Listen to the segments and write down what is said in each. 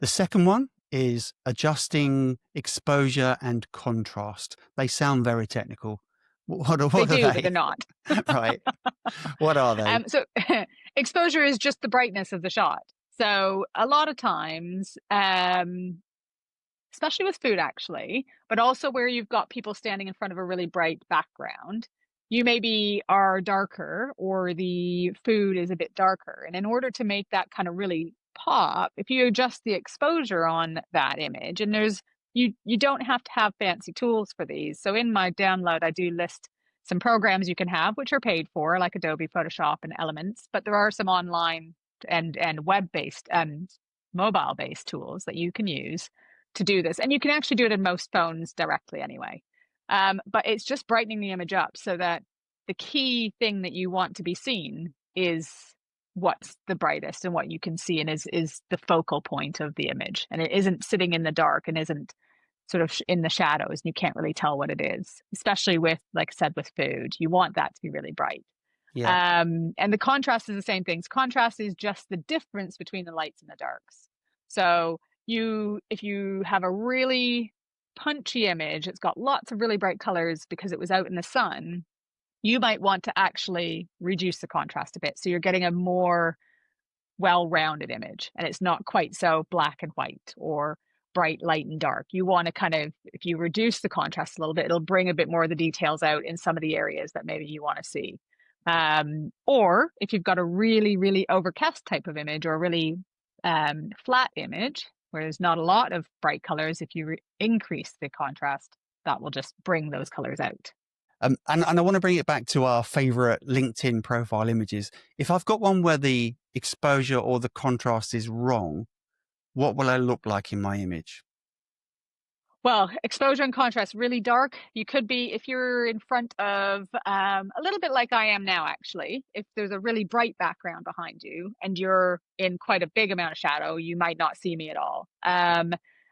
The second one is adjusting exposure and contrast. They sound very technical. They What are do, but they're they? not. Right. What are they? So exposure is just the brightness of the shot. So a lot of times, especially with food actually, but also where you've got people standing in front of a really bright background, you maybe are darker or the food is a bit darker. And in order to make that kind of really pop, if you adjust the exposure on that image, and you don't have to have fancy tools for these. So in my download, I do list some programs you can have, which are paid for, like Adobe Photoshop and Elements, but there are some online and web-based and mobile-based tools that you can use to do this. And you can actually do it in most phones directly anyway. But it's just brightening the image up so that the key thing that you want to be seen is what's the brightest and what you can see and is the focal point of the image. And it isn't sitting in the dark and isn't sort of in the shadows and you can't really tell what it is, especially with, like I said, with food. You want that to be really bright. Yeah. And the contrast is the same things. Contrast is just the difference between the lights and the darks. So if you have a really punchy image, it's got lots of really bright colors because it was out in the sun, you might want to actually reduce the contrast a bit. So you're getting a more well-rounded image and it's not quite so black and white or bright, light, and dark. You want to kind of, if you reduce the contrast a little bit, it'll bring a bit more of the details out in some of the areas that maybe you want to see. Or if you've got a really, really overcast type of image or a really flat image where there's not a lot of bright colors, if you increase the contrast, that will just bring those colors out. And I want to bring it back to our favorite LinkedIn profile images. If I've got one where the exposure or the contrast is wrong, what will I look like in my image? Well, exposure and contrast, really dark. You could be, if you're in front of a little bit like I am now, actually, if there's a really bright background behind you and you're in quite a big amount of shadow, you might not see me at all.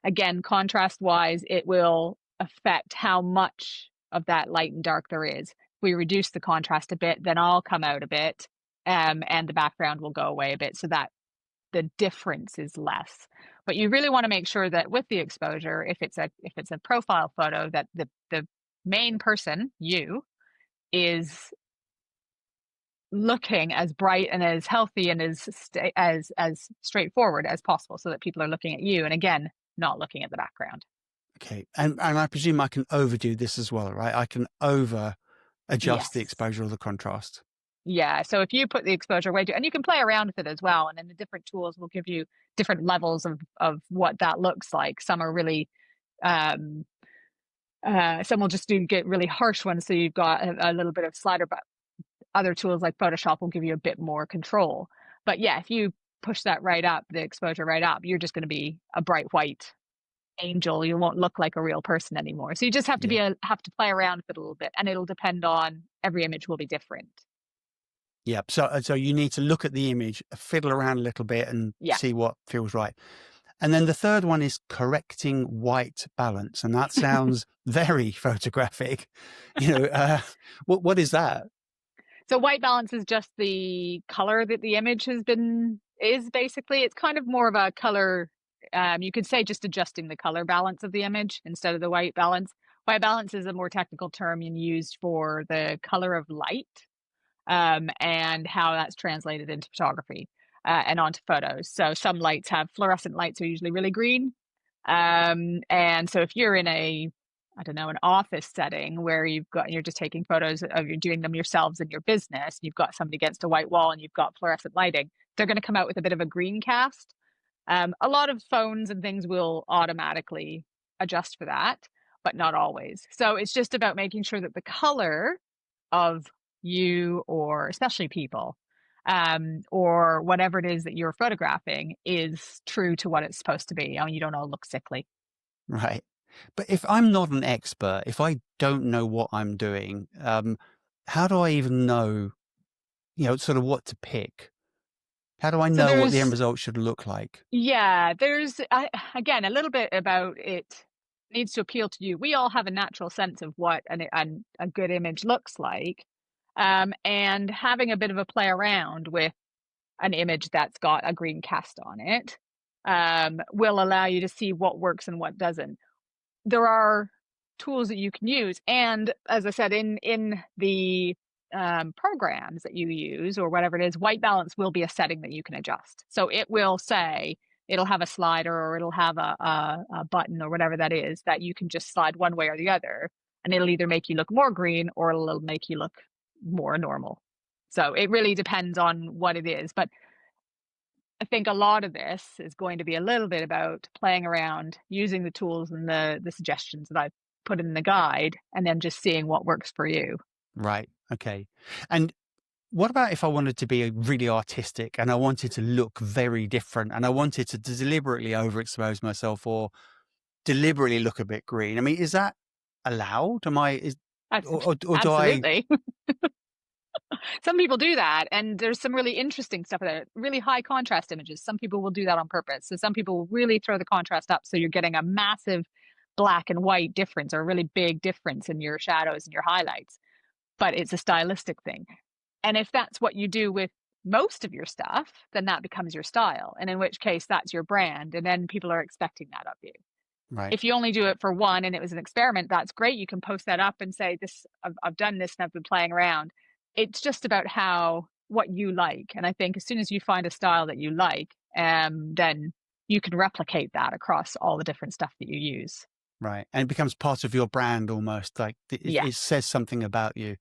Again, contrast wise, it will affect how much of that light and dark there is. If we reduce the contrast a bit, then I'll come out a bit, and the background will go away a bit so that the difference is less. But you really want to make sure that with the exposure, if it's a profile photo, that the main person, you, is looking as bright and as healthy and as straightforward as possible so that people are looking at you and again not looking at the background. Okay. And I presume I can overdo this as well, right? I can over adjust the Yes. exposure or the contrast. Yeah. So if you put the exposure way too, and you can play around with it as well. And then the different tools will give you different levels of what that looks like. Some are really, um, some will just get really harsh ones. So you've got a little bit of slider, but other tools like Photoshop will give you a bit more control. But yeah, if you push that right up, the exposure right up, you're just going to be a bright white angel. You won't look like a real person anymore. So you just have to Yeah. have to play around with it a little bit, and it'll depend on every image will be different. Yeah. So you need to look at the image, fiddle around a little bit and Yeah. see what feels right. And then the third one is correcting white balance. And that sounds very photographic. What is that? So white balance is just the color that the image is basically. It's kind of more of a color. You could say just adjusting the color balance of the image instead of the white balance. White balance is a more technical term used for the color of light, and how that's translated into photography, and onto photos. So some lights fluorescent lights are usually really green. And so if you're in I don't know, an office setting where you're just taking photos of, you're doing them yourselves in your business, you've got somebody against a white wall and you've got fluorescent lighting, they're going to come out with a bit of a green cast. A lot of phones and things will automatically adjust for that, but not always. So it's just about making sure that the color of you, or especially people, or whatever it is that you're photographing, is true to what it's supposed to be. You don't all look sickly. Right. But if I'm not an expert, if I don't know what I'm doing, how do I even know, sort of what to pick? How do I So know what the end there's, result should look like? yeah, there's, again, a little bit about it needs to appeal to you. We all have a natural sense of what a good image looks like. And having a bit of a play around with an image that's got a green cast on it will allow you to see what works and what doesn't. There are tools that you can use, and as I said, in the programs that you use or whatever it is, white balance will be a setting that you can adjust. So it will say, it'll have a slider, or it'll have a button or whatever that is, that you can just slide one way or the other, and it'll either make you look more green or it'll make you look more normal. So it really depends on what it is. But I think a lot of this is going to be a little bit about playing around, using the tools and the suggestions that I've put in the guide, and then just seeing what works for you. Right. Okay. And what about if I wanted to be really artistic and I wanted to look very different and I wanted to deliberately overexpose myself or deliberately look a bit green? I mean, is that allowed? Am I, is, or do I, Absolutely. Some people do that, and there's some really interesting stuff there. Really high contrast images. Some people will do that on purpose. So some people will really throw the contrast up, so you're getting a massive black and white difference, or a really big difference in your shadows and your highlights. But it's a stylistic thing. And if that's what you do with most of your stuff, then that becomes your style. And in which case, that's your brand. And then people are expecting that of you. right, If you only do it for one and it was an experiment, that's great. You can post that up and say, "This, I've done this and I've been playing around." It's just about what you like. And I think as soon as you find a style that you like, then you can replicate that across all the different stuff that you use. right. And it becomes part of your brand almost, like Yeah. it says something about you.